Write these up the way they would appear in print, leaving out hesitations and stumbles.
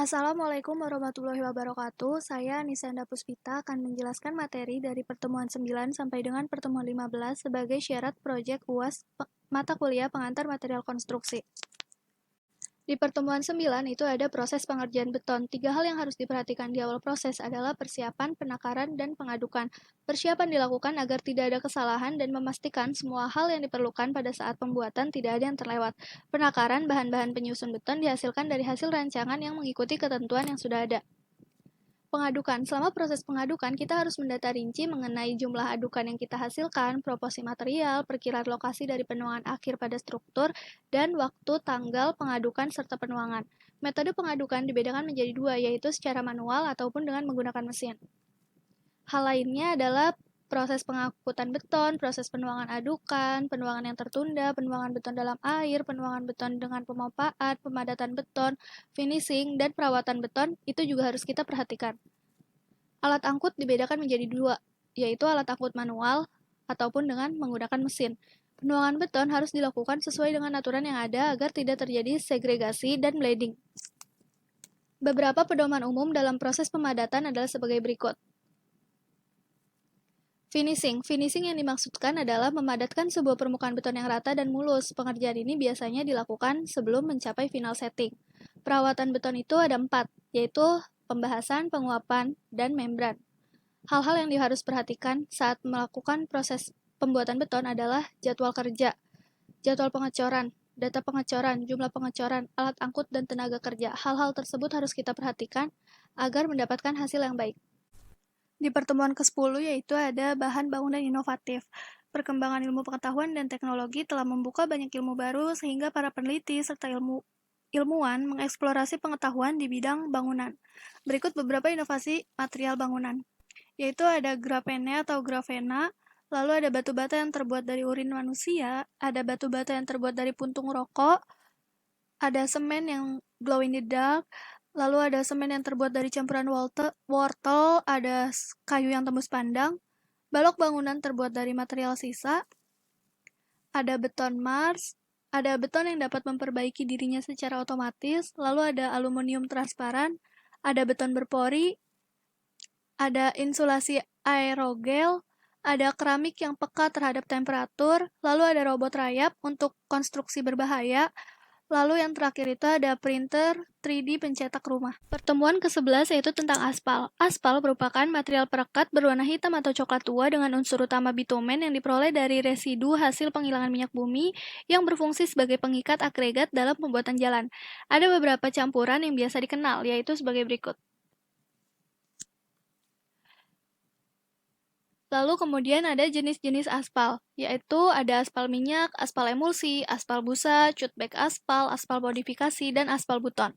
Assalamualaikum warahmatullahi wabarakatuh. Saya Nisanda Puspita akan menjelaskan materi dari pertemuan 9 sampai dengan pertemuan 15 sebagai syarat proyek UAS mata kuliah pengantar material konstruksi. Di pertemuan 9 itu ada proses pengerjaan beton. 3 hal yang harus diperhatikan di awal proses adalah persiapan, penakaran, dan pengadukan. Persiapan dilakukan agar tidak ada kesalahan dan memastikan semua hal yang diperlukan pada saat pembuatan tidak ada yang terlewat. Penakaran, bahan-bahan penyusun beton dihasilkan dari hasil rancangan yang mengikuti ketentuan yang sudah ada. Pengadukan. Selama proses pengadukan, kita harus mendata rinci mengenai jumlah adukan yang kita hasilkan, proporsi material, perkiraan lokasi dari penuangan akhir pada struktur, dan waktu tanggal pengadukan serta penuangan. Metode pengadukan dibedakan menjadi dua, yaitu secara manual ataupun dengan menggunakan mesin. Hal lainnya adalah proses pengangkutan beton, proses penuangan adukan, penuangan yang tertunda, penuangan beton dalam air, penuangan beton dengan pemompaan, pemadatan beton, finishing, dan perawatan beton, itu juga harus kita perhatikan. Alat angkut dibedakan menjadi dua, yaitu alat angkut manual ataupun dengan menggunakan mesin. Penuangan beton harus dilakukan sesuai dengan aturan yang ada agar tidak terjadi segregasi dan bleeding. Beberapa pedoman umum dalam proses pemadatan adalah sebagai berikut. Finishing. Finishing yang dimaksudkan adalah memadatkan sebuah permukaan beton yang rata dan mulus. Pengerjaan ini biasanya dilakukan sebelum mencapai final setting. Perawatan beton itu ada 4, yaitu pembahasan, penguapan, dan membran. Hal-hal yang harus perhatikan saat melakukan proses pembuatan beton adalah jadwal kerja, jadwal pengecoran, data pengecoran, jumlah pengecoran, alat angkut, dan tenaga kerja. Hal-hal tersebut harus kita perhatikan agar mendapatkan hasil yang baik. Di pertemuan ke-10 yaitu ada bahan bangunan inovatif. Perkembangan ilmu pengetahuan dan teknologi telah membuka banyak ilmu baru sehingga para peneliti serta ilmuwan mengeksplorasi pengetahuan di bidang bangunan. Berikut beberapa inovasi material bangunan, yaitu ada grafene atau grafena, lalu ada batu bata yang terbuat dari urin manusia, ada batu bata yang terbuat dari puntung rokok, ada semen yang glow in the dark, lalu ada semen yang terbuat dari campuran wortel, ada kayu yang tembus pandang, balok bangunan terbuat dari material sisa, ada beton Mars, ada beton yang dapat memperbaiki dirinya secara otomatis, lalu ada aluminium transparan, ada beton berpori, ada insulasi aerogel, ada keramik yang peka terhadap temperatur, lalu ada robot rayap untuk konstruksi berbahaya, lalu yang terakhir itu ada printer 3D pencetak rumah. Pertemuan ke-11 yaitu tentang aspal. Aspal merupakan material perekat berwarna hitam atau coklat tua dengan unsur utama bitumen yang diperoleh dari residu hasil penghilangan minyak bumi yang berfungsi sebagai pengikat agregat dalam pembuatan jalan. Ada beberapa campuran yang biasa dikenal, yaitu sebagai berikut. Lalu kemudian ada jenis-jenis aspal, yaitu ada aspal minyak, aspal emulsi, aspal busa, cut back aspal, aspal modifikasi, dan aspal buton.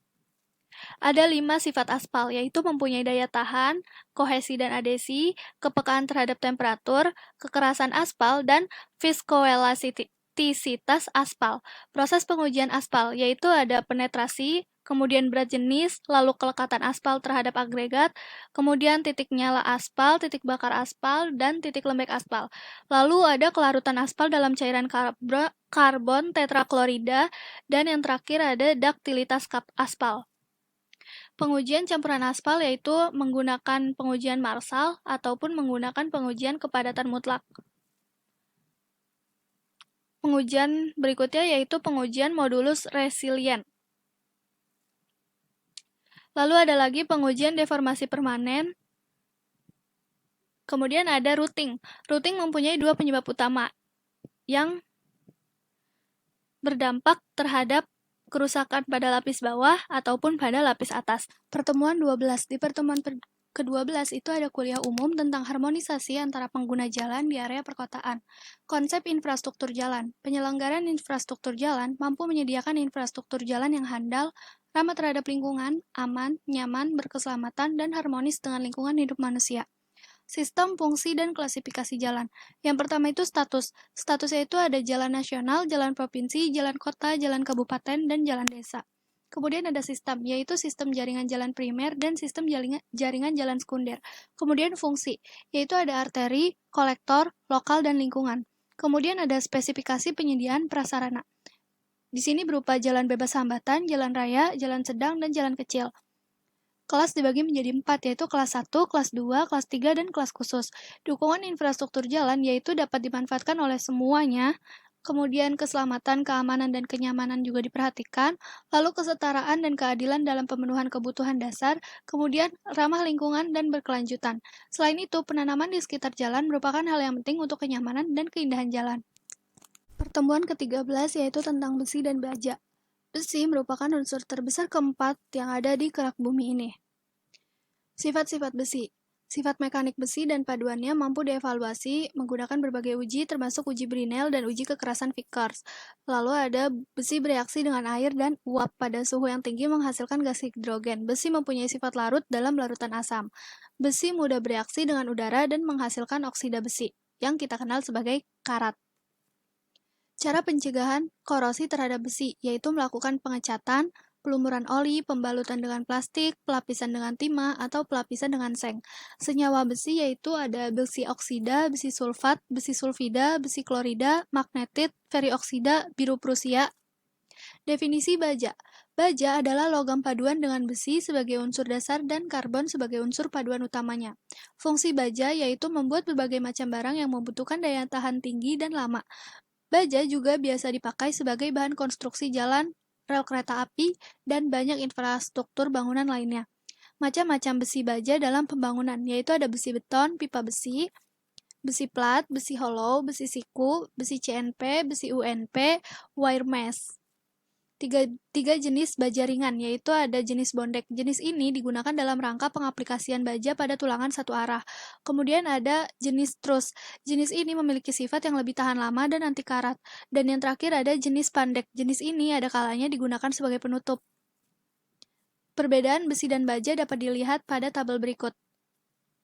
Ada 5 sifat aspal, yaitu mempunyai daya tahan, kohesi dan adhesi, kepekaan terhadap temperatur, kekerasan aspal, dan viskoelastisitas aspal. Proses pengujian aspal, yaitu ada penetrasi, kemudian berat jenis, lalu kelekatan aspal terhadap agregat, kemudian titik nyala aspal, titik bakar aspal, dan titik lembek aspal. Lalu ada kelarutan aspal dalam cairan karbon tetraklorida, dan yang terakhir ada duktilitas aspal. Pengujian campuran aspal yaitu menggunakan pengujian Marshall ataupun menggunakan pengujian kepadatan mutlak. Pengujian berikutnya yaitu pengujian modulus resilient. Lalu ada lagi pengujian deformasi permanen. Kemudian ada routing. Routing mempunyai 2 penyebab utama yang berdampak terhadap kerusakan pada lapis bawah ataupun pada lapis atas. Pertemuan 12. Di pertemuan ke-12 itu ada kuliah umum tentang harmonisasi antara pengguna jalan di area perkotaan. Konsep infrastruktur jalan. Penyelenggaraan infrastruktur jalan mampu menyediakan infrastruktur jalan yang handal, ramah terhadap lingkungan, aman, nyaman, berkeselamatan, dan harmonis dengan lingkungan hidup manusia. Sistem, fungsi, dan klasifikasi jalan. Yang pertama itu status. Statusnya itu ada jalan nasional, jalan provinsi, jalan kota, jalan kabupaten, dan jalan desa. Kemudian ada sistem, yaitu sistem jaringan jalan primer dan sistem jaringan jalan sekunder. Kemudian fungsi, yaitu ada arteri, kolektor, lokal, dan lingkungan. Kemudian ada spesifikasi penyediaan prasarana. Di sini berupa jalan bebas hambatan, jalan raya, jalan sedang, dan jalan kecil. Kelas dibagi menjadi 4, yaitu kelas 1, kelas 2, kelas 3, dan kelas khusus. Dukungan infrastruktur jalan yaitu dapat dimanfaatkan oleh semuanya, kemudian keselamatan, keamanan, dan kenyamanan juga diperhatikan, lalu kesetaraan dan keadilan dalam pemenuhan kebutuhan dasar, kemudian ramah lingkungan dan berkelanjutan. Selain itu, penanaman di sekitar jalan merupakan hal yang penting untuk kenyamanan dan keindahan jalan. Pertemuan ke-13 yaitu tentang besi dan baja. Besi merupakan unsur terbesar keempat yang ada di kerak bumi ini. Sifat-sifat besi. Sifat mekanik besi dan paduannya mampu dievaluasi menggunakan berbagai uji termasuk uji Brinell dan uji kekerasan Vickers. Lalu ada besi bereaksi dengan air dan uap pada suhu yang tinggi menghasilkan gas hidrogen. Besi mempunyai sifat larut dalam larutan asam. Besi mudah bereaksi dengan udara dan menghasilkan oksida besi, yang kita kenal sebagai karat. Cara pencegahan korosi terhadap besi, yaitu melakukan pengecatan, pelumuran oli, pembalutan dengan plastik, pelapisan dengan timah, atau pelapisan dengan seng. Senyawa besi yaitu ada besi oksida, besi sulfat, besi sulfida, besi klorida, magnetit, ferrioksida, biru Prusia. Definisi baja. Baja adalah logam paduan dengan besi sebagai unsur dasar dan karbon sebagai unsur paduan utamanya. Fungsi baja yaitu membuat berbagai macam barang yang membutuhkan daya tahan tinggi dan lama. Baja juga biasa dipakai sebagai bahan konstruksi jalan, rel kereta api, dan banyak infrastruktur bangunan lainnya. Macam-macam besi baja dalam pembangunan, yaitu ada besi beton, pipa besi, besi plat, besi hollow, besi siku, besi CNP, besi UNP, wire mesh. Tiga jenis baja ringan, yaitu ada jenis bondek. Jenis ini digunakan dalam rangka pengaplikasian baja pada tulangan satu arah. Kemudian ada jenis trus. Jenis ini memiliki sifat yang lebih tahan lama dan anti karat. Dan yang terakhir ada jenis pandek. Jenis ini ada kalanya digunakan sebagai penutup. Perbedaan besi dan baja dapat dilihat pada tabel berikut.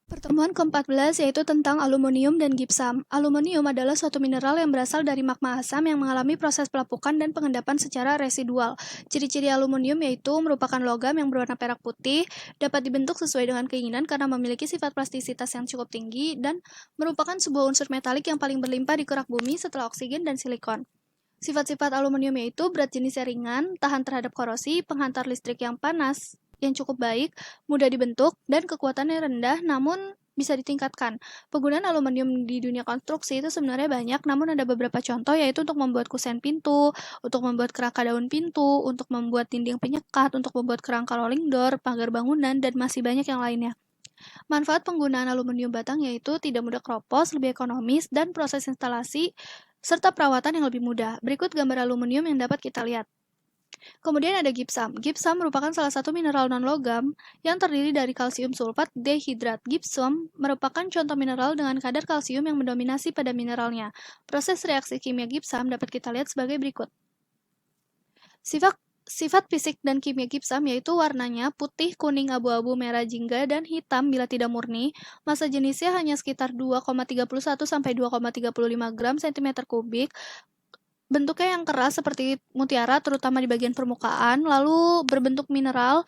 Pertemuan ke-14 yaitu tentang aluminium dan gipsam. Aluminium adalah suatu mineral yang berasal dari magma asam yang mengalami proses pelapukan dan pengendapan secara residual. Ciri-ciri aluminium yaitu merupakan logam yang berwarna perak putih, dapat dibentuk sesuai dengan keinginan karena memiliki sifat plastisitas yang cukup tinggi, dan merupakan sebuah unsur metalik yang paling berlimpah di kerak bumi setelah oksigen dan silikon. Sifat-sifat aluminium yaitu berat jenisnya ringan, tahan terhadap korosi, penghantar listrik yang panas, yang cukup baik, mudah dibentuk, dan kekuatannya rendah namun bisa ditingkatkan. Penggunaan aluminium di dunia konstruksi itu sebenarnya banyak, namun ada beberapa contoh yaitu untuk membuat kusen pintu, untuk membuat kerangka daun pintu, untuk membuat dinding penyekat, untuk membuat kerangka rolling door, pagar bangunan, dan masih banyak yang lainnya. Manfaat penggunaan aluminium batang yaitu tidak mudah keropos, lebih ekonomis, dan proses instalasi serta perawatan yang lebih mudah. Berikut gambar aluminium yang dapat kita lihat. Kemudian ada gipsam. Gipsam merupakan salah satu mineral non-logam yang terdiri dari kalsium sulfat dehidrat. Gipsam merupakan contoh mineral dengan kadar kalsium yang mendominasi pada mineralnya. Proses reaksi kimia gipsam dapat kita lihat sebagai berikut. Sifat fisik dan kimia gipsam yaitu warnanya putih, kuning, abu-abu, merah, jingga, dan hitam bila tidak murni. Massa jenisnya hanya sekitar 2,31 sampai 2,35 gram cm kubik. Bentuknya yang keras seperti mutiara terutama di bagian permukaan, lalu berbentuk mineral,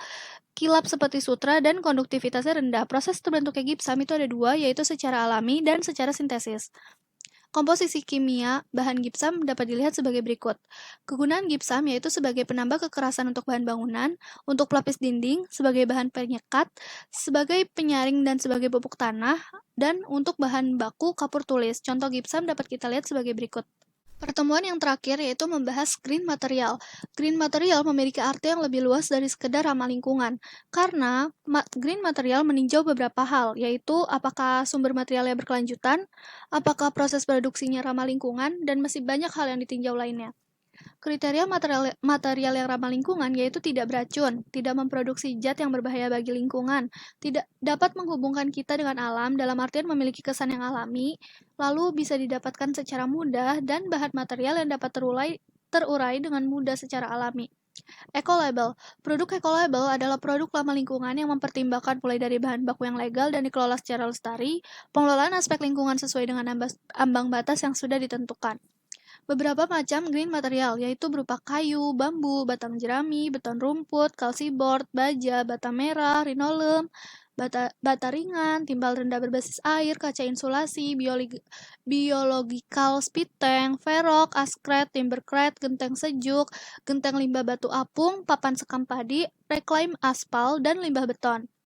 kilap seperti sutra, dan konduktivitasnya rendah. Proses terbentuknya gipsam itu ada dua, yaitu secara alami dan secara sintesis. Komposisi kimia bahan gipsam dapat dilihat sebagai berikut. Kegunaan gipsam yaitu sebagai penambah kekerasan untuk bahan bangunan, untuk pelapis dinding, sebagai bahan penyekat, sebagai penyaring dan sebagai pupuk tanah, dan untuk bahan baku kapur tulis. Contoh gipsam dapat kita lihat sebagai berikut. Pertemuan yang terakhir yaitu membahas green material. Green material memiliki arti yang lebih luas dari sekedar ramah lingkungan, karena green material meninjau beberapa hal, yaitu apakah sumber materialnya berkelanjutan, apakah proses produksinya ramah lingkungan, dan masih banyak hal yang ditinjau lainnya. Kriteria material yang ramah lingkungan yaitu tidak beracun, tidak memproduksi zat yang berbahaya bagi lingkungan, tidak dapat menghubungkan kita dengan alam dalam artian memiliki kesan yang alami, lalu bisa didapatkan secara mudah, dan bahan material yang dapat terurai dengan mudah secara alami. Eco-label. Produk eco-label adalah produk ramah lingkungan yang mempertimbangkan mulai dari bahan baku yang legal dan dikelola secara lestari, pengelolaan aspek lingkungan sesuai dengan ambang batas yang sudah ditentukan. Beberapa macam green material, yaitu berupa kayu, bambu, batang jerami, beton rumput, kalsiboard, baja, bata merah, linoleum, bata ringan, timbal rendah berbasis air, kaca insulasi, biological speed tank, ferrok, askret, timbercrete, genteng sejuk, genteng limbah batu apung, papan sekam padi, reclaim aspal, dan limbah beton.